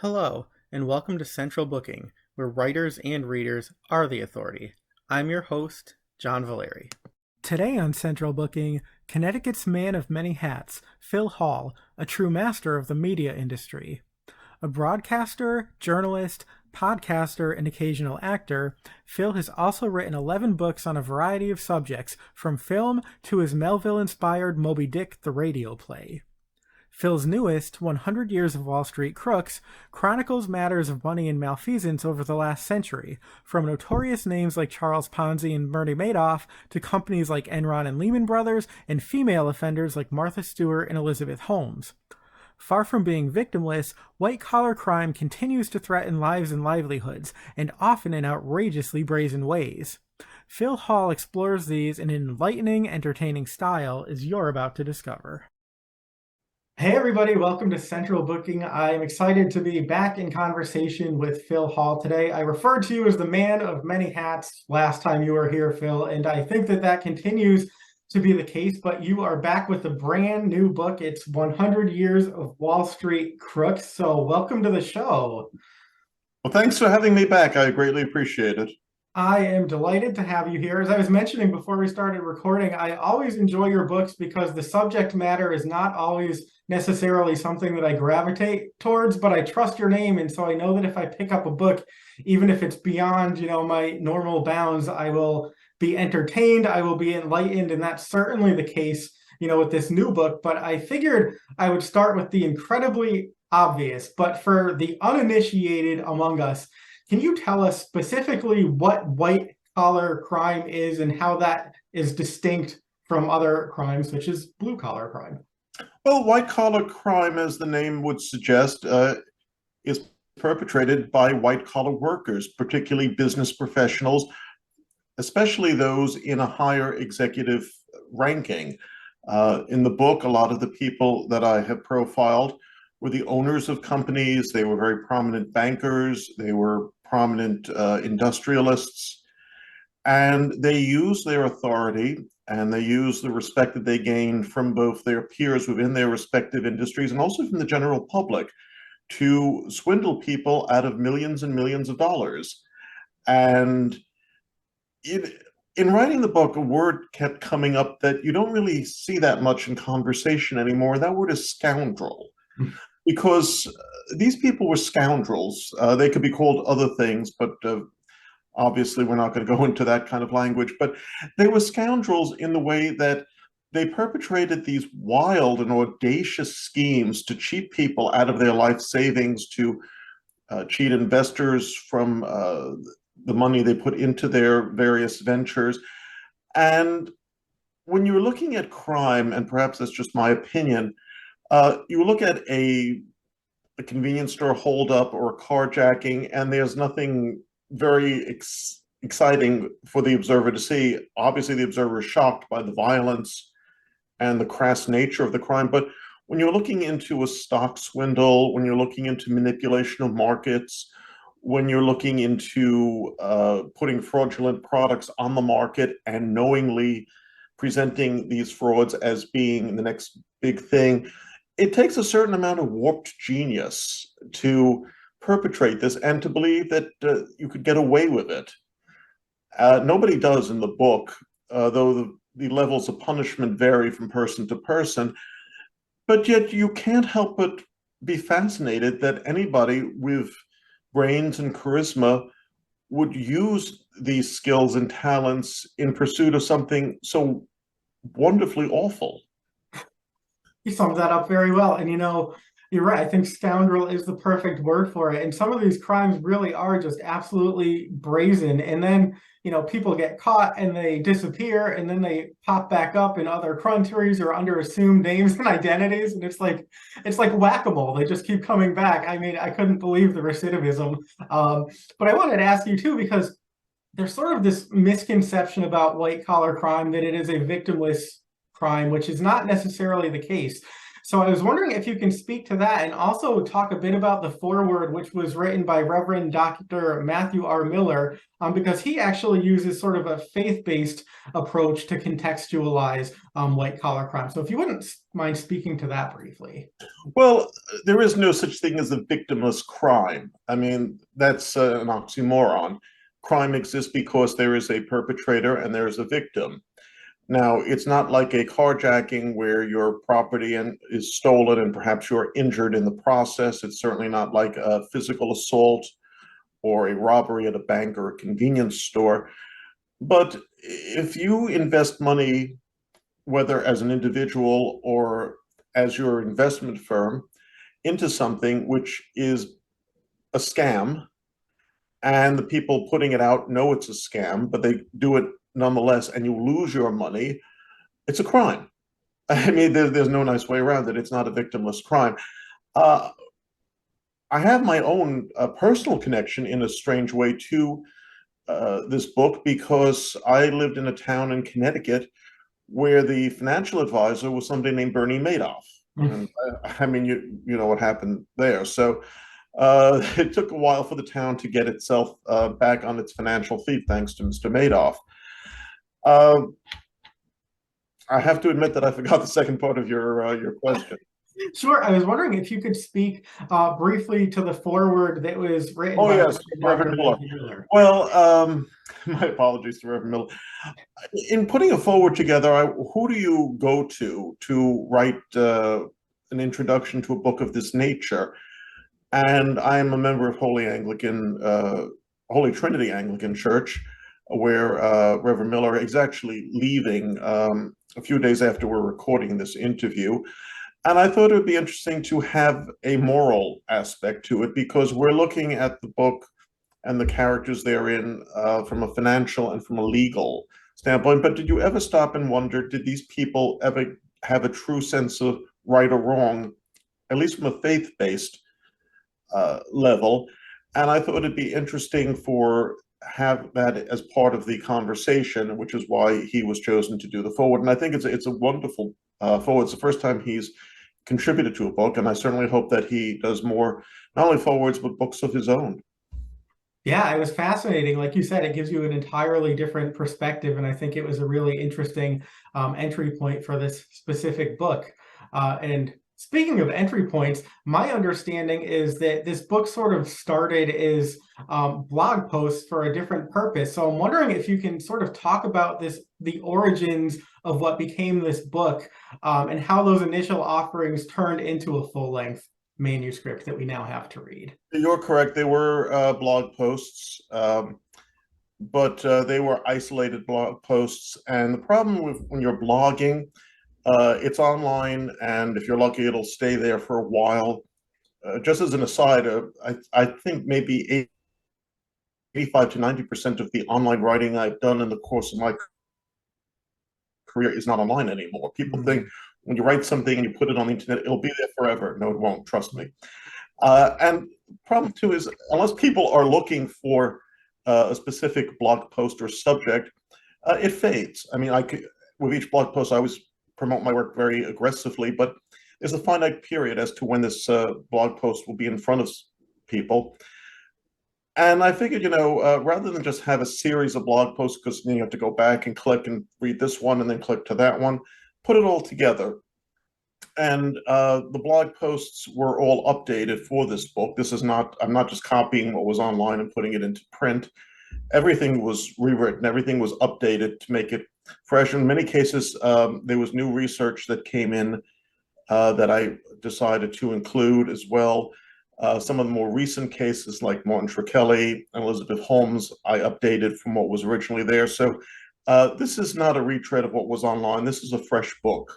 Hello, and welcome to Central Booking, where writers and readers are the authority. I'm your host, John Valeri. Today on Central Booking, Connecticut's man of many hats, Phil Hall, a true master of the media industry. A broadcaster, journalist, podcaster, and occasional actor, Phil has also written 11 books on a variety of subjects, from film to his Melville-inspired Moby Dick the radio play. Phil's newest, 100 Years of Wall Street Crooks, chronicles matters of money and malfeasance over the last century, from notorious names like Charles Ponzi and Bernie Madoff to companies like Enron and Lehman Brothers and female offenders like Martha Stewart and Elizabeth Holmes. Far from being victimless, white-collar crime continues to threaten lives and livelihoods, and often in outrageously brazen ways. Phil Hall explores these in an enlightening, entertaining style, as you're about to discover. Hey everybody, welcome to Central Booking. I'm excited to be back in conversation with Phil Hall today. I referred to you as the man of many hats last time you were here, Phil, and I think that continues to be the case, but you are back with a brand new book. It's 100 Years of Wall Street Crooks, so welcome to the show. Well, thanks for having me back. I greatly appreciate it. I am delighted to have you here. As I was mentioning before we started recording, I always enjoy your books because the subject matter is not always necessarily something that I gravitate towards, but I trust your name, and so I know that if I pick up a book, even if it's beyond, my normal bounds, I will be entertained, I will be enlightened, and that's certainly the case, with this new book. But I figured I would start with the incredibly obvious, but for the uninitiated among us, can you tell us specifically what white-collar crime is and how that is distinct from other crimes, such as blue-collar crime? Well, white-collar crime, as the name would suggest, is perpetrated by white-collar workers, particularly business professionals, especially those in a higher executive ranking. In the book, a lot of the people that I have profiled were the owners of companies. They were very prominent bankers. They were prominent industrialists. And they used their authority and they used the respect that they gained from both their peers within their respective industries and also from the general public to swindle people out of millions and millions of dollars. And in writing the book, a word kept coming up that you don't really see that much in conversation anymore. That word is scoundrel. Because these people were scoundrels. They could be called other things, but obviously we're not going to go into that kind of language. But they were scoundrels in the way that they perpetrated these wild and audacious schemes to cheat people out of their life savings, to cheat investors from the money they put into their various ventures. And when you're looking at crime, and perhaps that's just my opinion, you look at a convenience store holdup or a carjacking, and there's nothing very exciting for the observer to see. Obviously, the observer is shocked by the violence and the crass nature of the crime. But when you're looking into a stock swindle, when you're looking into manipulation of markets, when you're looking into putting fraudulent products on the market and knowingly presenting these frauds as being the next big thing, it takes a certain amount of warped genius to perpetrate this and to believe that you could get away with it. Nobody does in the book, though the levels of punishment vary from person to person. But yet you can't help but be fascinated that anybody with brains and charisma would use these skills and talents in pursuit of something so wonderfully awful. You summed that up very well. And you're right. I think scoundrel is the perfect word for it. And some of these crimes really are just absolutely brazen. And then, people get caught and they disappear and then they pop back up in other countries or under assumed names and identities. And it's like whack-a-mole. They just keep coming back. I mean, I couldn't believe the recidivism. But I wanted to ask you too, because there's sort of this misconception about white-collar crime that it is a victimless crime, which is not necessarily the case. So I was wondering if you can speak to that and also talk a bit about the foreword, which was written by Reverend Dr. Matthew R. Miller, because he actually uses sort of a faith-based approach to contextualize white-collar crime. So if you wouldn't mind speaking to that briefly. Well, there is no such thing as a victimless crime. I mean, that's an oxymoron. Crime exists because there is a perpetrator and there is a victim. Now, it's not like a carjacking where your property is stolen and perhaps you're injured in the process. It's certainly not like a physical assault or a robbery at a bank or a convenience store. But if you invest money, whether as an individual or as your investment firm, into something which is a scam, and the people putting it out know it's a scam, but they do it nonetheless, and you lose your money, it's a crime. I mean, there's no nice way around it. It's not a victimless crime. Uh, I have my own personal connection in a strange way to this book because I lived in a town in Connecticut where the financial advisor was somebody named Bernie Madoff. And I mean, you know what happened there. So it took a while for the town to get itself back on its financial feet, thanks to Mr. Madoff. I have to admit that I forgot the second part of your question. Sure. I was wondering if you could speak briefly to the foreword that was written by Yes, Reverend Miller. Well, my apologies to Reverend Miller. In putting a foreword together, who do you go to write an introduction to a book of this nature? And I am a member of Holy Trinity Anglican Church, where Reverend Miller is actually leaving a few days after we're recording this interview. And I thought it would be interesting to have a moral aspect to it because we're looking at the book and the characters therein from a financial and from a legal standpoint. But did you ever stop and wonder, did these people ever have a true sense of right or wrong, at least from a faith-based level? And I thought it'd be interesting for have that as part of the conversation, which is why he was chosen to do the forward. And I think it's a wonderful forward. It's the first time he's contributed to a book, and I certainly hope that he does more, not only forwards, but books of his own. Yeah, it was fascinating. Like you said, it gives you an entirely different perspective, and I think it was a really interesting entry point for this specific book. And speaking of entry points, my understanding is that this book sort of started as blog posts for a different purpose. So I'm wondering if you can sort of talk about the origins of what became this book, and how those initial offerings turned into a full-length manuscript that we now have to read. You're correct. They were blog posts, but they were isolated blog posts. And the problem with when you're blogging, it's online, and if you're lucky, it'll stay there for a while. Just as an aside, I think maybe 85 to 90% of the online writing I've done in the course of my career is not online anymore. People think when you write something and you put it on the internet, it'll be there forever. No, it won't. Trust me. And problem too is, unless people are looking for a specific blog post or subject, it fades. I mean, with each blog post, I always promote my work very aggressively, but there's a finite period as to when this blog post will be in front of people. And I figured, rather than just have a series of blog posts, because you have to go back and click and read this one and then click to that one, put it all together. And the blog posts were all updated for this book. I'm not just copying what was online and putting it into print. Everything was rewritten, everything was updated to make it fresh. In many cases, there was new research that came in that I decided to include as well. Some of the more recent cases like Martin Shkreli and Elizabeth Holmes, I updated from what was originally there. So this is not a retread of what was online. This is a fresh book.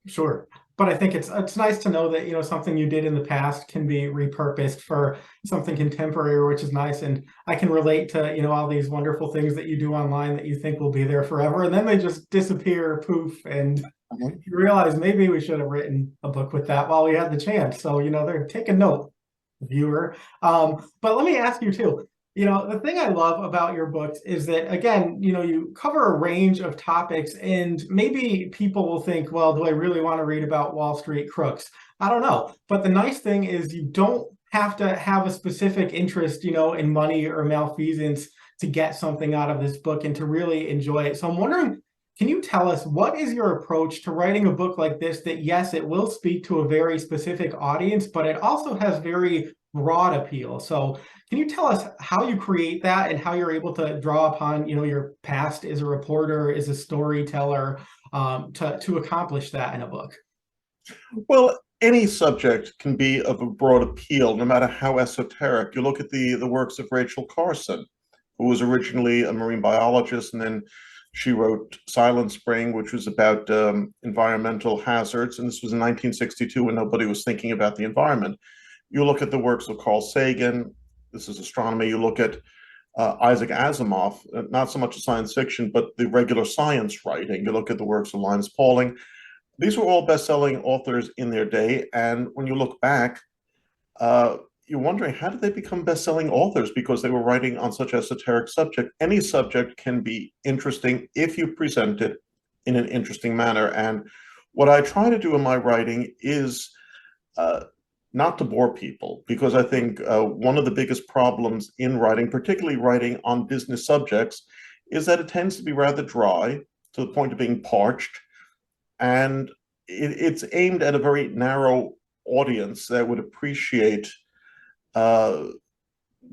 Sure. But I think it's nice to know that, something you did in the past can be repurposed for something contemporary, which is nice. And I can relate to, all these wonderful things that you do online that you think will be there forever. And then they just disappear, poof. And you realize maybe we should have written a book with that while we had the chance. So, take a note, viewer. But let me ask you too, The thing I love about your books is that, again, you cover a range of topics, and maybe people will think, well, do I really want to read about Wall Street crooks? I don't know. But the nice thing is you don't have to have a specific interest, in money or malfeasance to get something out of this book and to really enjoy it. So I'm wondering, can you tell us what is your approach to writing a book like this that, yes, it will speak to a very specific audience, but it also has very broad appeal? So can you tell us how you create that and how you're able to draw upon, your past as a reporter, as a storyteller, to accomplish that in a book? Well, any subject can be of a broad appeal, no matter how esoteric. You look at the works of Rachel Carson, who was originally a marine biologist, and then she wrote Silent Spring, which was about environmental hazards, and this was in 1962 when nobody was thinking about the environment. You look at the works of Carl Sagan, this is astronomy. You look at Isaac Asimov, not so much science fiction, but the regular science writing. You look at the works of Linus Pauling. These were all best-selling authors in their day, and when you look back, you're wondering, how did they become best-selling authors? Because they were writing on such esoteric subject. Any subject can be interesting if you present it in an interesting manner. And what I try to do in my writing is not to bore people, because I think one of the biggest problems in writing, particularly writing on business subjects, is that it tends to be rather dry to the point of being parched. And it's aimed at a very narrow audience that would appreciate the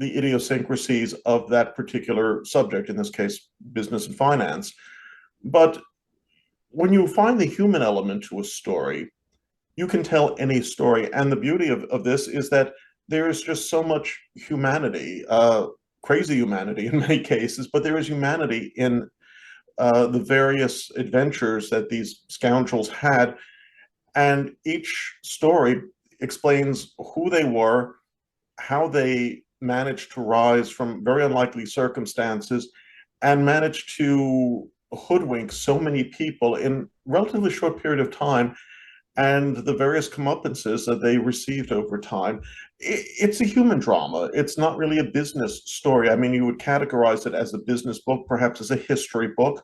idiosyncrasies of that particular subject, in this case, business and finance. But when you find the human element to a story, you can tell any story. And the beauty of this is that there is just so much humanity, crazy humanity in many cases, but there is humanity in the various adventures that these scoundrels had. And each story explains who they were, how they managed to rise from very unlikely circumstances, and managed to hoodwink so many people in a relatively short period of time, and the various comeuppances that they received over time. It's a human drama. It's not really a business story. I mean, you would categorize it as a business book, perhaps as a history book,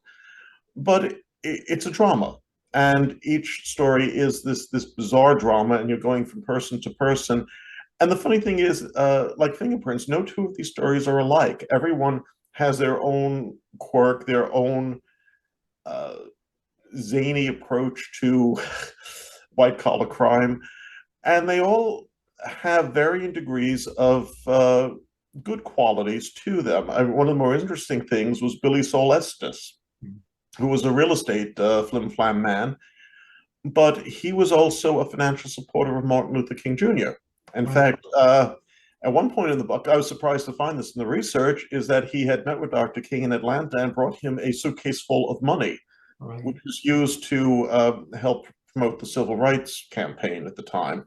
but it's a drama. And each story is this bizarre drama, and you're going from person to person. And the funny thing is, like Fingerprints, no two of these stories are alike. Everyone has their own quirk, their own zany approach to white collar crime, and they all have varying degrees of good qualities to them. One of the more interesting things was Billie Sol Estes, who was a real estate flim-flam man, but he was also a financial supporter of Martin Luther King Jr. In fact, at one point in the book, I was surprised to find this in the research, is that he had met with Dr. King in Atlanta and brought him a suitcase full of money, which was used to help promote the civil rights campaign at the time.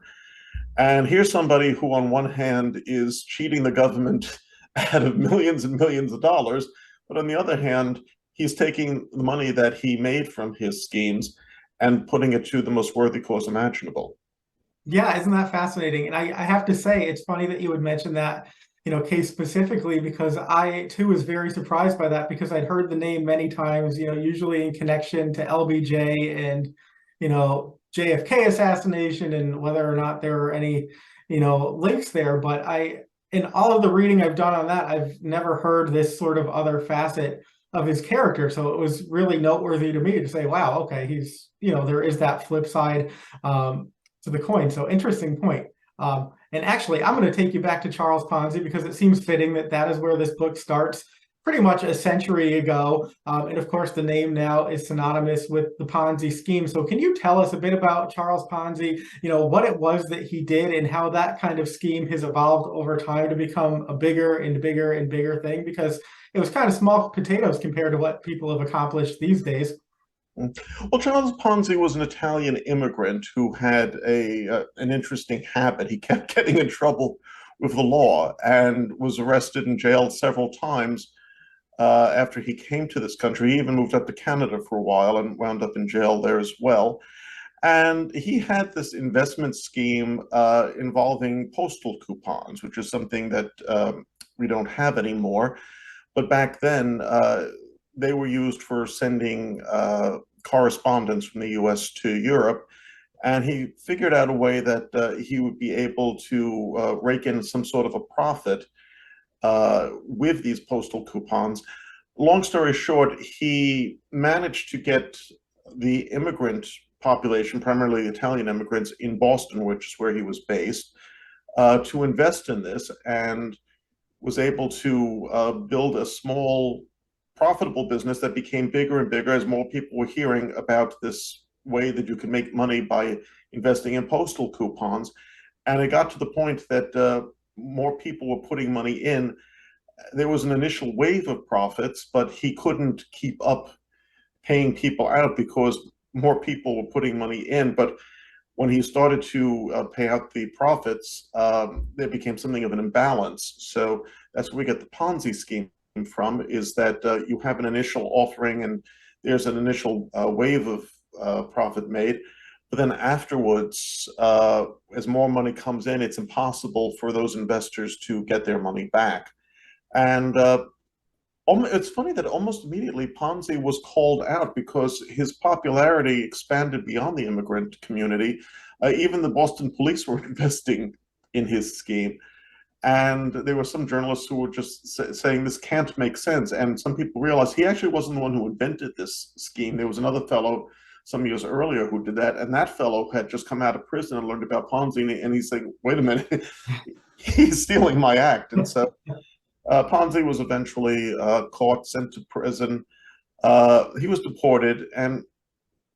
And here's somebody who, on one hand, is cheating the government out of millions and millions of dollars, but on the other hand, he's taking the money that he made from his schemes and putting it to the most worthy cause imaginable. Yeah, isn't that fascinating? And I have to say, it's funny that you would mention that, case specifically, because I too was very surprised by that, because I'd heard the name many times, usually in connection to LBJ and, JFK assassination, and whether or not there are any, links there. But in all of the reading I've done on that, I've never heard this sort of other facet of his character. So it was really noteworthy to me to say, wow, okay, he's, there is that flip side to the coin. So interesting point. And actually, I'm going to take you back to Charles Ponzi, because it seems fitting that that is where this book starts, pretty much a century ago. And of course, the name now is synonymous with the Ponzi scheme. So can you tell us a bit about Charles Ponzi, what it was that he did and how that kind of scheme has evolved over time to become a bigger and bigger and bigger thing? Because it was kind of small potatoes compared to what people have accomplished these days. Well, Charles Ponzi was an Italian immigrant who had an interesting habit. He kept getting in trouble with the law and was arrested and jailed several times after he came to this country. He even moved up to Canada for a while and wound up in jail there as well. And he had this investment scheme involving postal coupons, which is something that we don't have anymore. But back then, they were used for sending correspondence from the US to Europe. And he figured out a way that he would be able to rake in some sort of a profit with these postal coupons. Long story short, he managed to get the immigrant population, primarily Italian immigrants in Boston, which is where he was based, to invest in this, and was able to build a small, profitable business that became bigger and bigger as more people were hearing about this way that you can make money by investing in postal coupons. And it got to the point that more people were putting money in. There was an initial wave of profits, but he couldn't keep up paying people out because more people were putting money in. But when he started to pay out the profits, there became something of an imbalance. So that's where we get the Ponzi scheme from, is that you have an initial offering and there's an initial wave of profit made. But then afterwards, as more money comes in, it's impossible for those investors to get their money back. And it's funny that almost immediately Ponzi was called out because his popularity expanded beyond the immigrant community. Even the Boston police were investing in his scheme. And there were some journalists who were just saying this can't make sense. And some people realized he actually wasn't the one who invented this scheme. There was another fellow some years earlier who did that. And that fellow had just come out of prison and learned about Ponzi. And he's saying, wait a minute, he's stealing my act. And so Ponzi was eventually caught, sent to prison. He was deported, and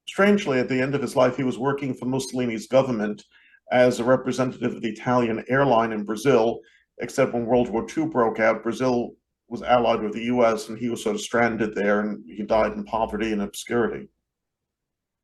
strangely, at the end of his life, he was working for Mussolini's government as a representative of the Italian airline in Brazil, except when World War II broke out, Brazil was allied with the US, and he was sort of stranded there, and he died in poverty and obscurity.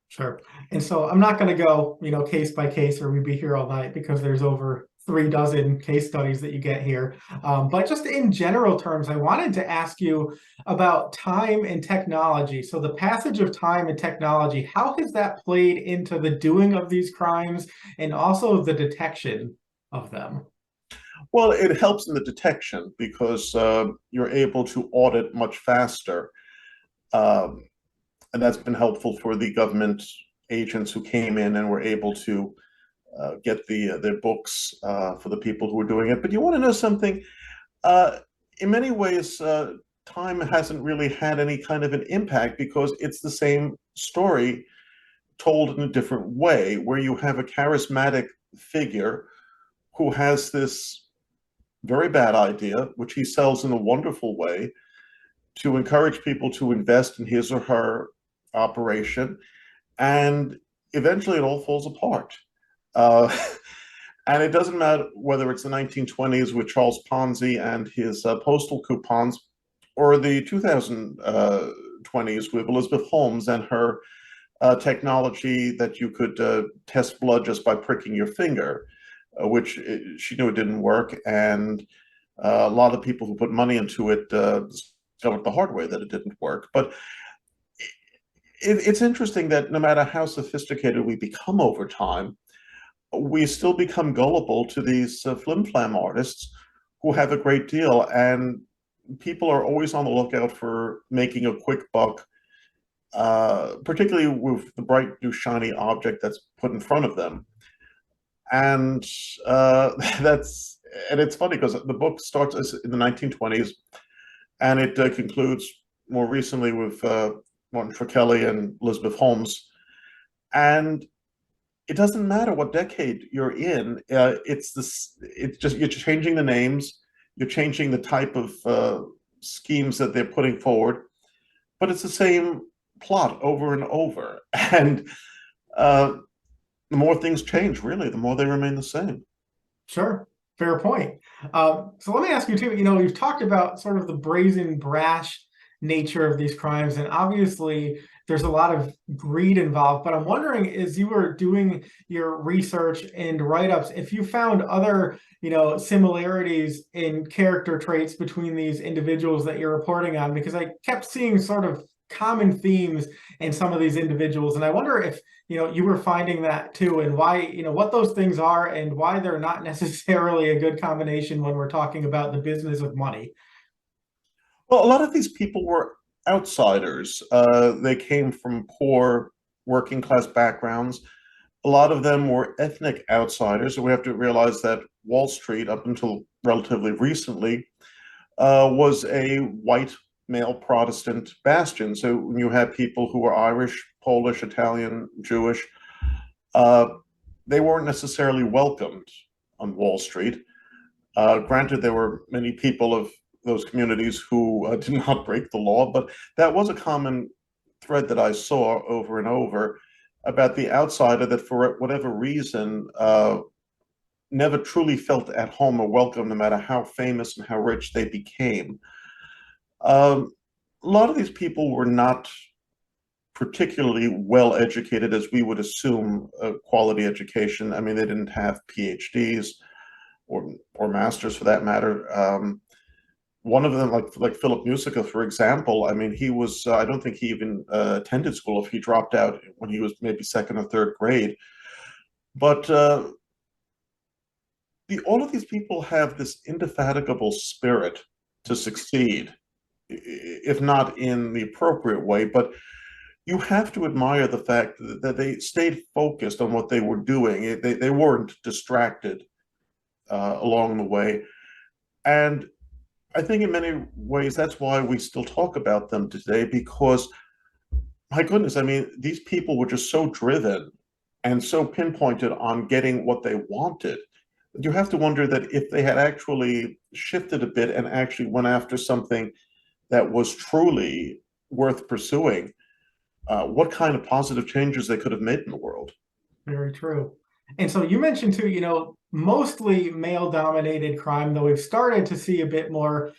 Sure. And so I'm not going to go, case by case, or we'd be here all night because there's over 36 case studies that you get here. But just in general terms, I wanted to ask you about time and technology. So the passage of time and technology, how has that played into the doing of these crimes and also the detection of them? Well, it helps in the detection because you're able to audit much faster. And that's been helpful for the government agents who came in and were able to get their books for the people who were doing it. But you want to know something? In many ways, time hasn't really had any kind of an impact because it's the same story told in a different way, where you have a charismatic figure who has this very bad idea, which he sells in a wonderful way, to encourage people to invest in his or her operation. And eventually it all falls apart. And it doesn't matter whether it's the 1920s with Charles Ponzi and his postal coupons, or the 2020s with Elizabeth Holmes and her technology that you could test blood just by pricking your finger, which she knew it didn't work. And a lot of people who put money into it discovered the hard way that it didn't work. But it's interesting that no matter how sophisticated we become over time, we still become gullible to these flim-flam artists who have a great deal, and people are always on the lookout for making a quick buck, particularly with the bright new shiny object that's put in front of them. And it's funny because the book starts in the 1920s, and it concludes more recently with Martin Shkreli and Elizabeth Holmes. And it doesn't matter what decade you're in. You're changing the names, you're changing the type of schemes that they're putting forward, but it's the same plot over and over. And the more things change, really, the more they remain the same. Sure. Fair point. So let me ask you too, we've talked about sort of the brazen, brash nature of these crimes, and obviously there's a lot of greed involved, but I'm wondering, as you were doing your research and write-ups, if you found other, similarities in character traits between these individuals that you're reporting on, because I kept seeing sort of common themes in some of these individuals. And I wonder if, you were finding that too, and why, what those things are and why they're not necessarily a good combination when we're talking about the business of money. Well, a lot of these people were outsiders. They came from poor working class backgrounds. A lot of them were ethnic outsiders. So we have to realize that Wall Street, up until relatively recently, was a white male Protestant bastion. So when you had people who were Irish, Polish, Italian, Jewish, they weren't necessarily welcomed on Wall Street. Granted, there were many people of those communities who did not break the law, but that was a common thread that I saw over and over about the outsider that, for whatever reason, never truly felt at home or welcome, no matter how famous and how rich they became. A lot of these people were not particularly well educated, as we would assume a quality education. I mean, they didn't have PhDs or masters for that matter. One of them, like Philip Musica, for example, I mean, he was, I don't think he even attended school if he dropped out when he was maybe second or third grade. But all of these people have this indefatigable spirit to succeed, if not in the appropriate way, but you have to admire the fact that they stayed focused on what they were doing. They weren't distracted along the way. And I think in many ways, that's why we still talk about them today, because, my goodness, I mean, these people were just so driven and so pinpointed on getting what they wanted. You have to wonder that if they had actually shifted a bit and actually went after something that was truly worth pursuing, what kind of positive changes they could have made in the world. Very true. And so you mentioned too, mostly male-dominated crime, though we've started to see a bit more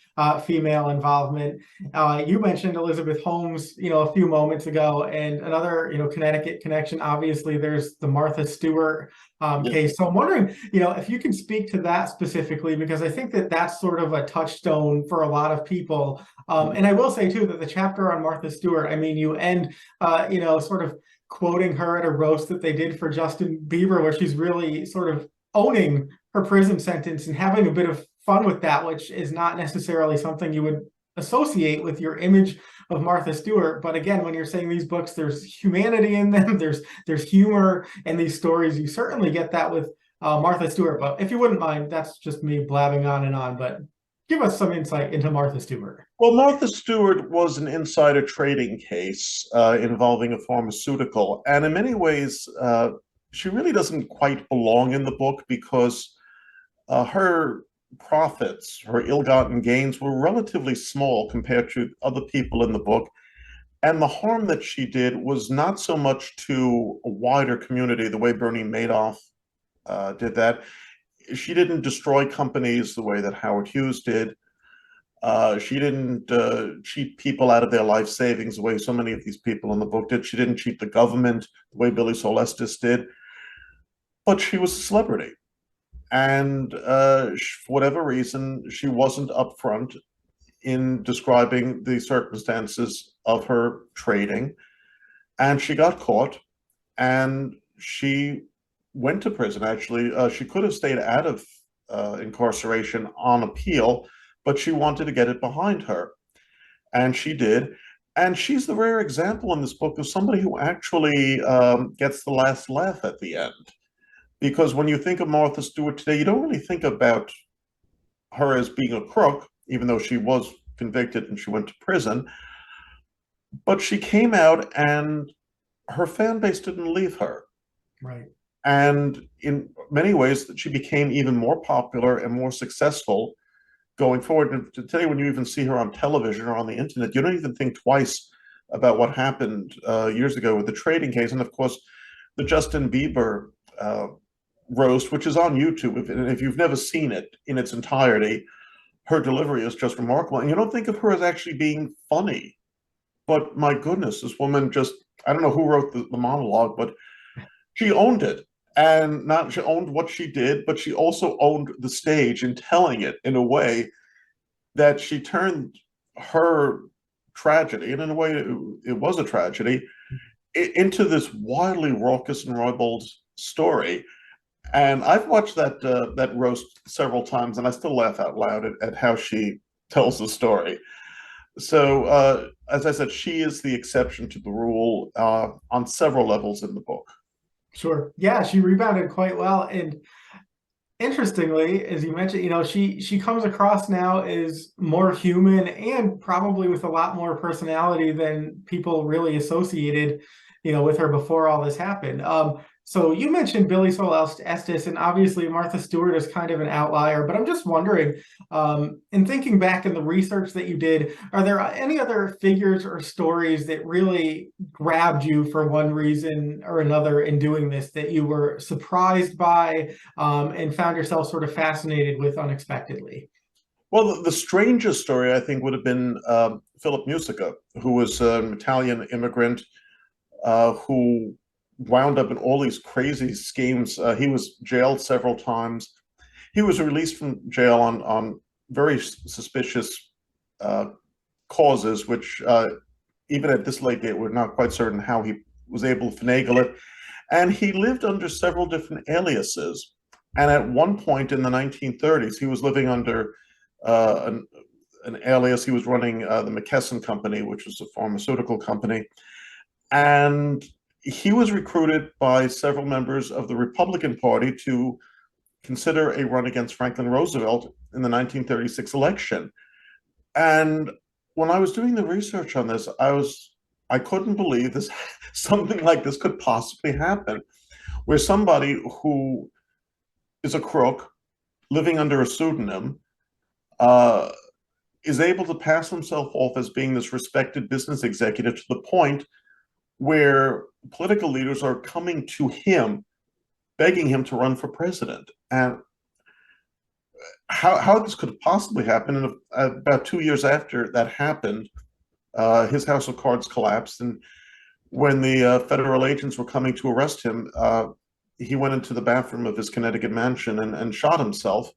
female involvement. You mentioned Elizabeth Holmes, a few moments ago, and another, Connecticut connection. Obviously, there's the Martha Stewart case. So I'm wondering, if you can speak to that specifically, because I think that that's sort of a touchstone for a lot of people. And I will say too that the chapter on Martha Stewart, I mean, you end, sort of quoting her at a roast that they did for Justin Bieber, where she's really sort of owning her prison sentence and having a bit of fun with that, which is not necessarily something you would associate with your image of Martha Stewart. But again, when you're saying these books, there's humanity in them, there's humor in these stories. You certainly get that with Martha Stewart. But if you wouldn't mind, that's just me blabbing on and on. But give us some insight into Martha Stewart. Well, Martha Stewart was an insider trading case involving a pharmaceutical. And in many ways, she really doesn't quite belong in the book, because her profits, her ill-gotten gains, were relatively small compared to other people in the book. And the harm that she did was not so much to a wider community, the way Bernie Madoff did that. She didn't destroy companies the way that Howard Hughes did. She didn't cheat people out of their life savings the way so many of these people in the book did. She didn't cheat the government the way Billie Sol Estes did. But she was a celebrity. And for whatever reason, she wasn't upfront in describing the circumstances of her trading. And she got caught, and she went to prison, actually. She could have stayed out of incarceration on appeal, but she wanted to get it behind her. And she did. And she's the rare example in this book of somebody who actually gets the last laugh at the end. Because when you think of Martha Stewart today, you don't really think about her as being a crook, even though she was convicted and she went to prison. But she came out, and her fan base didn't leave her. Right. And in many ways, she became even more popular and more successful going forward. And today, when you even see her on television or on the internet, you don't even think twice about what happened years ago with the trading case. And of course, the Justin Bieber roast, which is on YouTube. If you've never seen it in its entirety, her delivery is just remarkable. And you don't think of her as actually being funny. But my goodness, this woman just, I don't know who wrote the monologue, but she owned it. And not she owned what she did, but she also owned the stage in telling it in a way that she turned her tragedy, and in a way it was a tragedy, into this wildly raucous and ribald story. And I've watched that roast several times, and I still laugh out loud at how she tells the story. So, as I said, she is the exception to the rule on several levels in the book. Sure. Yeah, she rebounded quite well. And interestingly, as you mentioned, she comes across now as more human and probably with a lot more personality than people really associated, with her before all this happened. So you mentioned Billie Sol Estes, and obviously Martha Stewart is kind of an outlier, but I'm just wondering, in thinking back in the research that you did, are there any other figures or stories that really grabbed you for one reason or another in doing this that you were surprised by, and found yourself sort of fascinated with unexpectedly? Well, the strangest story, I think, would have been Philip Musica, who was an Italian immigrant who wound up in all these crazy schemes. He was jailed several times. He was released from jail on very suspicious causes, which even at this late date, we're not quite certain how he was able to finagle it. And he lived under several different aliases. And at one point in the 1930s, he was living under an alias. He was running the McKesson Company, which was a pharmaceutical company. And he was recruited by several members of the Republican Party to consider a run against Franklin Roosevelt in the 1936 election. And when I was doing the research on this, I couldn't believe this something like this could possibly happen, where somebody who is a crook living under a pseudonym is able to pass himself off as being this respected business executive to the point where political leaders are coming to him, begging him to run for president. And how this could have possibly happened, and about 2 years after that happened, his house of cards collapsed. And when the federal agents were coming to arrest him, he went into the bathroom of his Connecticut mansion and shot himself.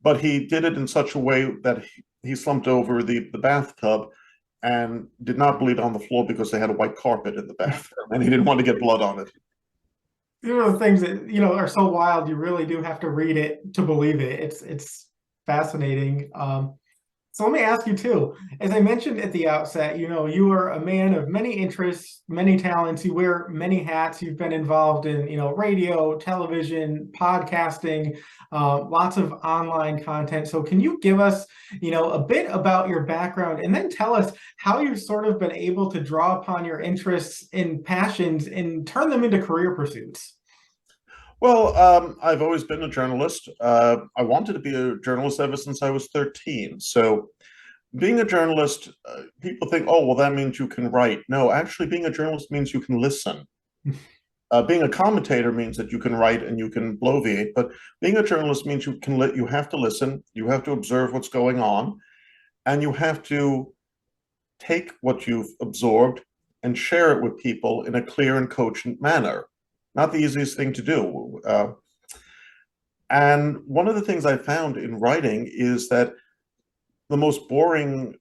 But he did it in such a way that he slumped over the bathtub and did not bleed on the floor because they had a white carpet in the bathroom, and he didn't want to get blood on it. The things that are so wild, you really do have to read it to believe it. It's fascinating. So let me ask you too, as I mentioned at the outset, you are a man of many interests, many talents. You wear many hats. You've been involved in, radio, television, podcasting, lots of online content. So can you give us, a bit about your background, and then tell us how you've sort of been able to draw upon your interests and passions and turn them into career pursuits? Well, I've always been a journalist. I wanted to be a journalist ever since I was 13. So being a journalist, people think, oh, well, that means you can write. No, actually, being a journalist means you can listen. Being a commentator means that you can write and you can bloviate, but being a journalist means you have to listen, you have to observe what's going on, and you have to take what you've absorbed and share it with people in a clear and cogent manner. Not the easiest thing to do. And one of the things I found in writing is that the most boring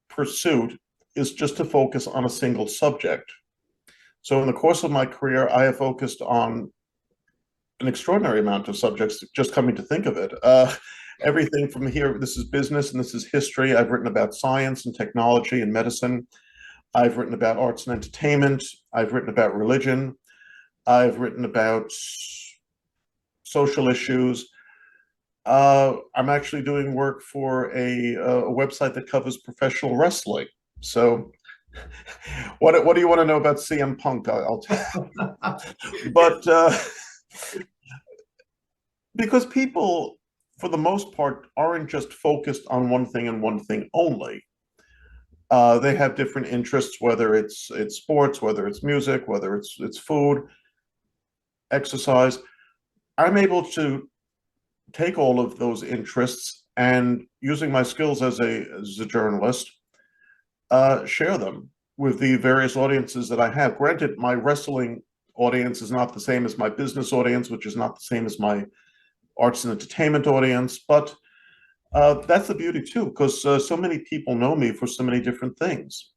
pursuit is just to focus on a single subject. So in the course of my career, I have focused on an extraordinary amount of subjects, just coming to think of it. Everything from here, this is business and this is history. I've written about science and technology and medicine. I've written about arts and entertainment. I've written about religion. I've written about social issues. I'm actually doing work for a website that covers professional wrestling. So what do you want to know about CM Punk? I'll tell you. But because people, for the most part, aren't just focused on one thing and one thing only. They have different interests, whether it's sports, whether it's music, whether it's food, exercise. I'm able to take all of those interests and, using my skills as a journalist, share them with the various audiences that I have. Granted, my wrestling audience is not the same as my business audience, which is not the same as my arts and entertainment audience, but That's the beauty too, because so many people know me for so many different things.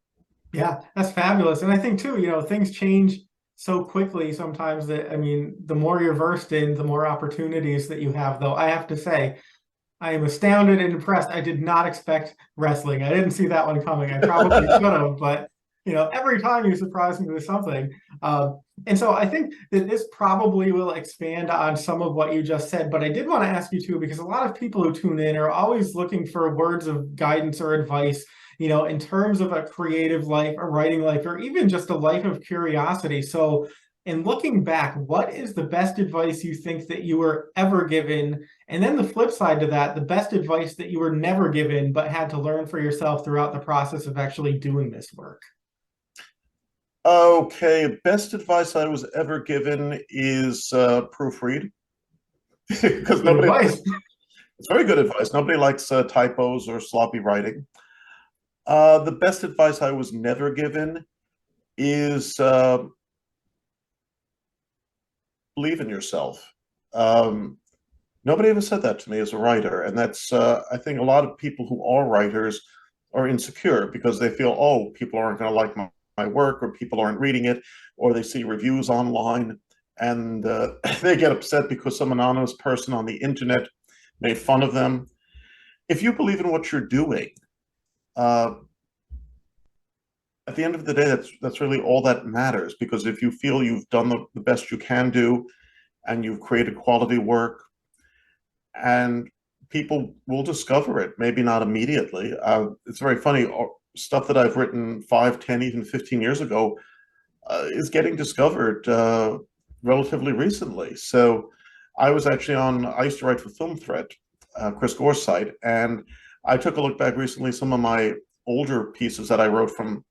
Yeah, that's fabulous. And I think too, things change so quickly sometimes that, I mean, the more you're versed in, the more opportunities that you have, though. I have to say, I am astounded and impressed. I did not expect wrestling. I didn't see that one coming. I probably should have, but every time you surprise me with something. And so I think that this probably will expand on some of what you just said. But I did want to ask you too, because a lot of people who tune in are always looking for words of guidance or advice, in terms of a creative life, a writing life, or even just a life of curiosity. So in looking back, what is the best advice you think that you were ever given? And then the flip side to that, the best advice that you were never given, but had to learn for yourself throughout the process of actually doing this work. Okay, best advice I was ever given is proofread, because Good nobody. advice. It's very good advice. Nobody likes typos or sloppy writing. The best advice I was never given is believe in yourself. Nobody ever said that to me as a writer, and that's I think a lot of people who are writers are insecure because they feel, oh, people aren't going to like my work, or people aren't reading it, or they see reviews online, and they get upset because some anonymous person on the internet made fun of them. If you believe in what you're doing, uh, at the end of the day, that's really all that matters. Because if you feel you've done the best you can do, and you've created quality work, and people will discover it, maybe not immediately. It's very funny. Stuff that I've written 5, 10, even 15 years ago is getting discovered relatively recently. So I used to write for Film Threat, Chris Gore's site, and I took a look back recently, some of my older pieces that I wrote from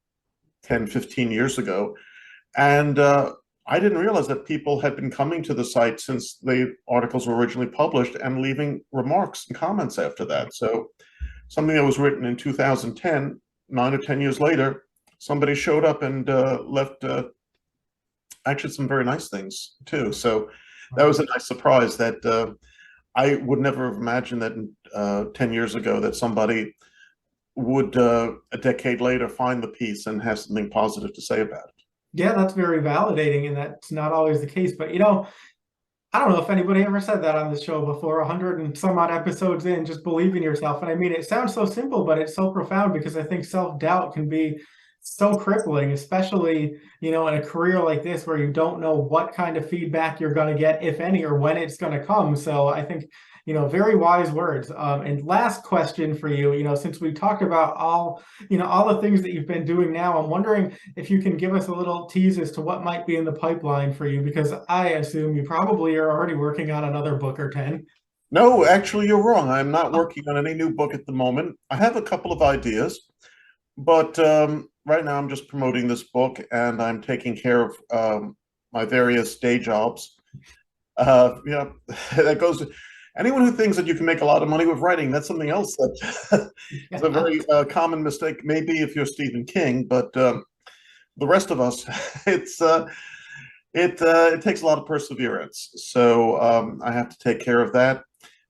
10, 15 years ago. And I didn't realize that people had been coming to the site since the articles were originally published and leaving remarks and comments after that. So something that was written in 2010, 9 or 10 years later, somebody showed up and left actually some very nice things too. So that was a nice surprise that I would never have imagined that 10 years ago that somebody would a decade later find the piece and have something positive to say about it. Yeah, that's very validating, and that's not always the case. But I don't know if anybody ever said that on the show before, 100 and some odd episodes in, just believe in yourself. And I mean, it sounds so simple, but it's so profound, because I think self-doubt can be so crippling, especially, in a career like this where you don't know what kind of feedback you're going to get, if any, or when it's going to come. So I think, very wise words. And last question for you, since we talked about all the things that you've been doing now, I'm wondering if you can give us a little tease as to what might be in the pipeline for you, because I assume you probably are already working on another book or 10. No, actually, you're wrong. I'm not working on any new book at the moment. I have a couple of ideas, but right now I'm just promoting this book, and I'm taking care of my various day jobs. Yeah, that goes. Anyone who thinks that you can make a lot of money with writing, that's something else that is a very common mistake. Maybe if you're Stephen King, but the rest of us, it takes a lot of perseverance. So I have to take care of that.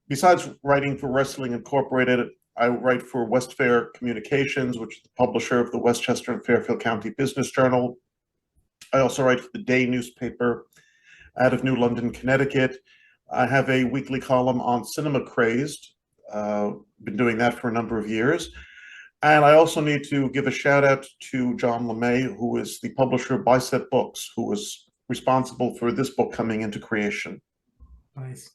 Besides writing for Wrestling Incorporated, I write for West Fair Communications, which is the publisher of the Westchester and Fairfield County Business Journal. I also write for the Day newspaper out of New London, Connecticut. I have a weekly column on Cinema Crazed. Been doing that for a number of years. And I also need to give a shout out to John LeMay, who is the publisher of Bicep Books, who was responsible for this book coming into creation. Nice.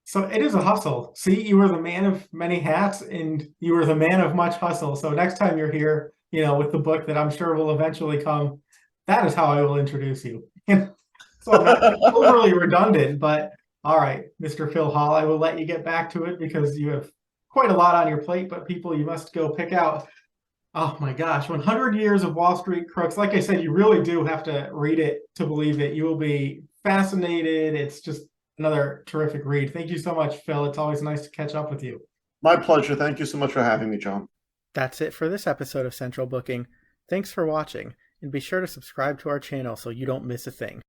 So it is a hustle. See, you were the man of many hats, and you were the man of much hustle. So next time you're here, with the book that I'm sure will eventually come, that is how I will introduce you. So I'm not overly redundant, but all right, Mr. Phil Hall, I will let you get back to it, because you have quite a lot on your plate, but people you must go pick out. Oh my gosh, 100 Years of Wall Street Crooks. Like I said, you really do have to read it to believe it. You will be fascinated. It's just another terrific read. Thank you so much, Phil. It's always nice to catch up with you. My pleasure. Thank you so much for having me, John. That's it for this episode of Central Booking. Thanks for watching, and be sure to subscribe to our channel so you don't miss a thing.